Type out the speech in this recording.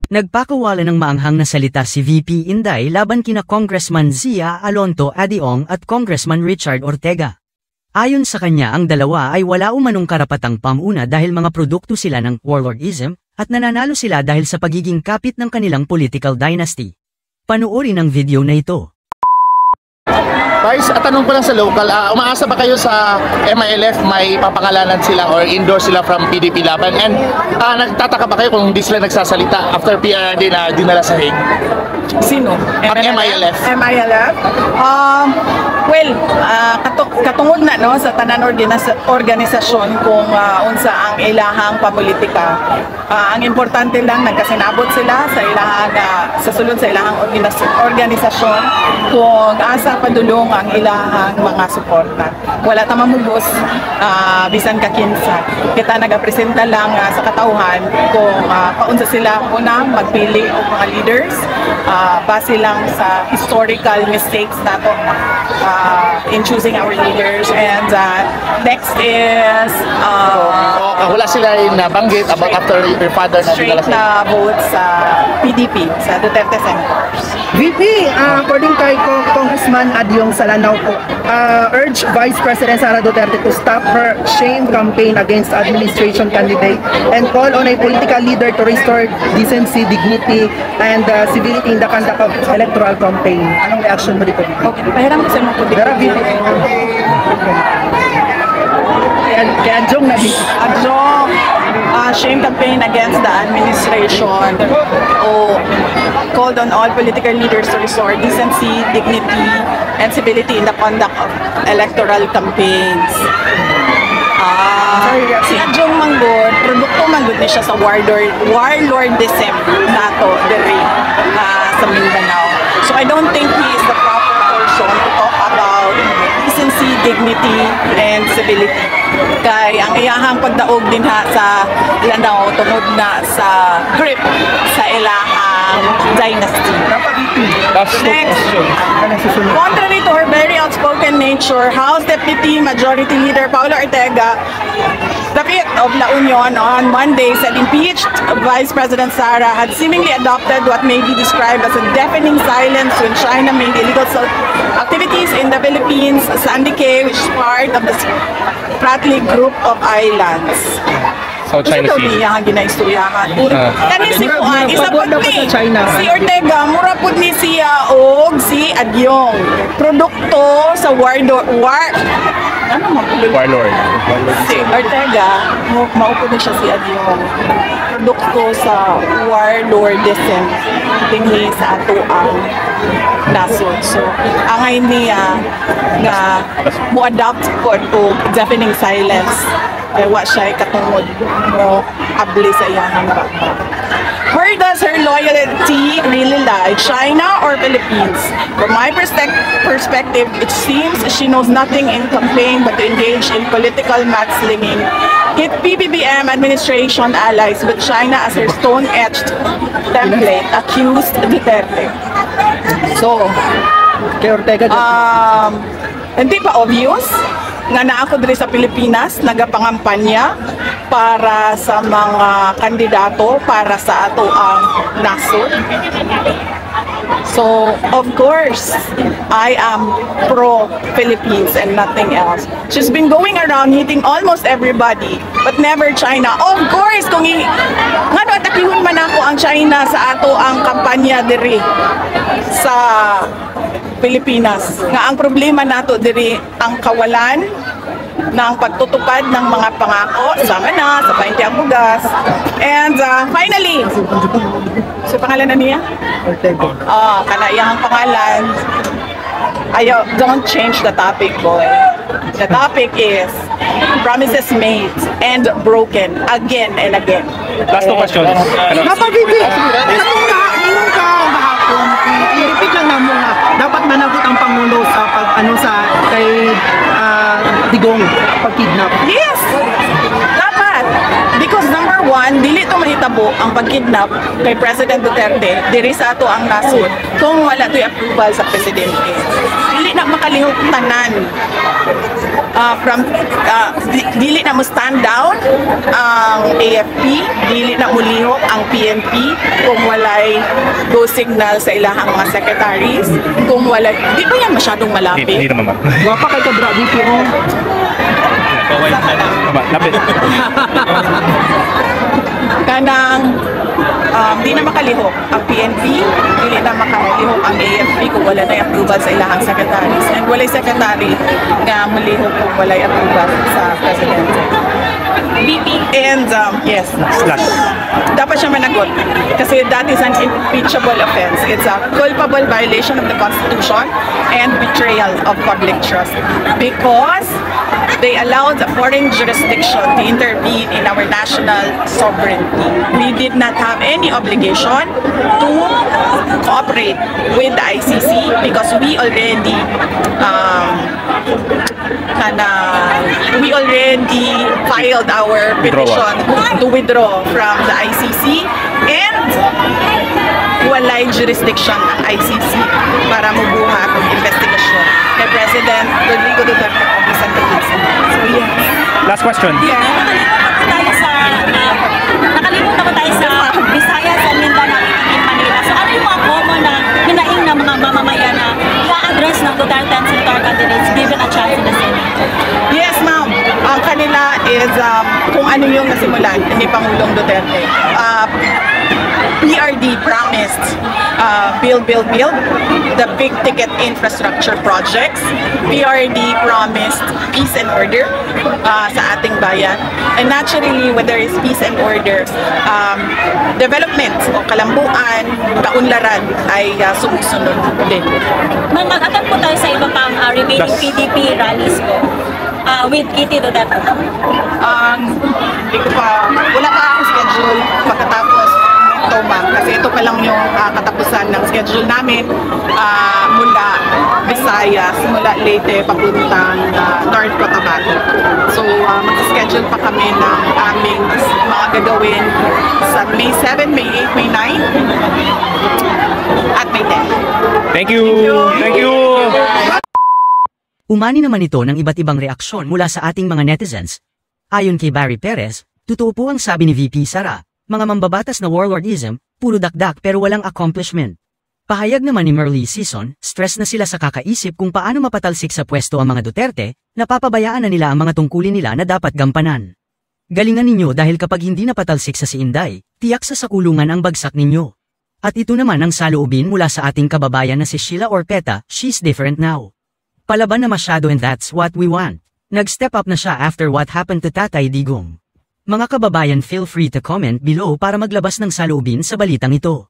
Nagpakawala ng maanghang na salita si VP Inday laban kina Congressman Zia Alonto Adiong at Congressman Richard Ortega. Ayon sa kanya, ang dalawa ay wala umanong karapatang pamuna dahil mga produkto sila ng warlordism at nananalo sila dahil sa pagiging kapit ng kanilang political dynasty. Panuorin ang video na ito. Guys, tanong ko lang sa local, umaasa ba kayo sa MILF may papangalanan sila or endorse sila from PDP laban? And nagtataka ba kayo kung hindi sila nagsasalita after PRD na dinala sa Hague? Sino? Ang MILF? MILF? Well, katungod na no, sa tanan organisasyon kung unsa ang ilahang pamulitika. Ang importante lang nagkasinabot sila sa ilahang sa sulod sa ilahang organisasyon kung asa padulong ang ilahang mga suporta. Wala ta mamugos bisan ka kinsa. Kita nagapresenta lang sa katauhan kung paunsa sila una magpili og mga leaders base lang sa historical mistakes nato in choosing our leaders. And next is wala sila nabanggit about after your father na straight na vote sa PDP, sa Duterte Senators. VP, according kay Congressman Adiong Salanao po, urge Vice President Sara Duterte to stop her shame campaign against administration candidate and call on a political leader to restore decency, dignity, and civility in the conduct of electoral campaign. Anong reaction mo dito? Okay, pahiram ko sa mga po dito. Kaya Adjong na dito. Adjong, shame campaign against the administration. Called on all political leaders to restore decency, dignity, and civility in the conduct of electoral campaigns. Si Adjong Manggod, produkto manggod ni siya sa warlordism nato diri sa Mindanao. So I don't think he is the proper person to talk about decency, dignity, and civility. Kay ang iyahang pagdaog din sa Lanao tungod na sa grip sa ilahang dynasty. Next, contrary to her very outspoken nature, House Deputy Majority Leader Paula Ortega, the 5th of La Union on Monday said impeached Vice President Sara had seemingly adopted what may be described as a deafening silence when China made illegal activities in the Philippines, Sandy Cay, which is part of the Spratly Group of Islands. So China Sea. Ito ginaistoryahan. Kani si Juan, isa po ni si Ortega, mura po ni siya og si Adyong. Produkto sa warlord. Si Ortega, maupo na siya si Adyong. Produkto sa warlordism tinghi sa ato ang nasod. So, angay niya nga mo-adapt po to deafening silence. Ay wa siya katungod mo abli sa iyang bakbak. Where does her loyalty really lie? China or Philippines? From my perspective, it seems she knows nothing in campaign but to engage in political mudslinging. Hit PBBM administration allies with China as her stone-etched template, accused Duterte. So, Kay Ortega, hindi pa obvious nga na ako diri sa Pilipinas nagapangampanya para sa mga kandidato para sa ato ang nasod. So, of course, I am pro-Philippines and nothing else. She's been going around hitting almost everybody, but never China. Of course, kung nga atakihon man ako ang China sa ato ang kampanya diri sa Pilipinas. Nga ang problema nato diri ang kawalan ng pagtutupad ng mga pangako sama na sa 20 ang bugas. And finally, so pangalan na niya? Ortega. Kana iyang pangalan. Ayaw, don't change the topic, boy. The topic is promises made and broken again and again. Last two questions. Napabibi! Inong ka mahapon, i-repeat lang na mo nga, dapat managot ang Pangulo sa kay Digong pag-kidnap. Yes! Dapat! Because number one, dili to mahitabo ang pagkidnap kay President Duterte diri sa ato ang nasod kung wala to'y approval sa presidente. Dili na makalihok tanan dili na mo stand down ang AFP, dili na mo lihok ang PNP kung walay go signal sa ilahang mga secretaries, kung walay, di ba yan masyadong malapit? Hindi naman. Wapa kay Kabra BPO. Lapit. Kanang di na makalihok ang PNP, dili na makalihok ang AFP kung wala na approval sa ilahang secretaries, and walay secretary nga mulihok kung walay approval sa presidente. And yes, dapat siya managot kasi that is an impeachable offense. It's a culpable violation of the Constitution and betrayal of public trust because they allowed a foreign jurisdiction to intervene in our national sovereignty. We did not have any obligation to cooperate with the ICC because we already filed our petition to withdraw from the ICC, and walay jurisdiction ang ICC para mubuhat ang investigasyon kay President Rodrigo Duterte o Vicente Quezon. So yes. Last question. Nakalimutan ko tayo sa Visayas and Mindanao in Manila. So ano yung mga common na hinaing ng mga mamamayan na i-address ng Duterte and Senator candidates given a chance in the Senate? Yes, ma'am. Ang kanila is kung ano yung nasimulan ni Pangulong Duterte. PRD promised build, the big ticket infrastructure projects. PRD promised peace and order sa ating bayan. And naturally, when there is peace and order, development o kalambuan, kaunlaran ay sumusunod din. Mag-attend po tayo sa iba pang remaining PDP rallies po with Kitty Duterte. Hindi ko pa, wala pa ako schedule pagkatapos ito, ma'am, kasi ito pa lang yung katapusan ng schedule namin mula Visayas, mula Leyte papuntang North Cotabato. So mag-schedule pa kami ng aming mga gagawin sa May 7, May 8, May 9 at May 10. Thank you. Thank you. Umani naman ito ng iba't ibang reaksyon mula sa ating mga netizens. Ayon kay Barry Perez, totoo po ang sabi ni VP Sara, mga mambabatas na warlordism, puro dakdak pero walang accomplishment. Pahayag naman ni Merly Season, stress na sila sa kakaisip kung paano mapatalsik sa pwesto ang mga Duterte, napapabayaan na nila ang mga tungkulin nila na dapat gampanan. Galingan ninyo dahil kapag hindi napatalsik sa si Inday, tiyak sa sakulungan ang bagsak ninyo. At ito naman ang saloobin mula sa ating kababayan na si Sheila Orpeta, she's different now. Palaban na masyado and that's what we want. Nag-step up na siya after what happened to Tatay Digong. Mga kababayan, feel free to comment below para maglabas ng saloobin sa balitang ito.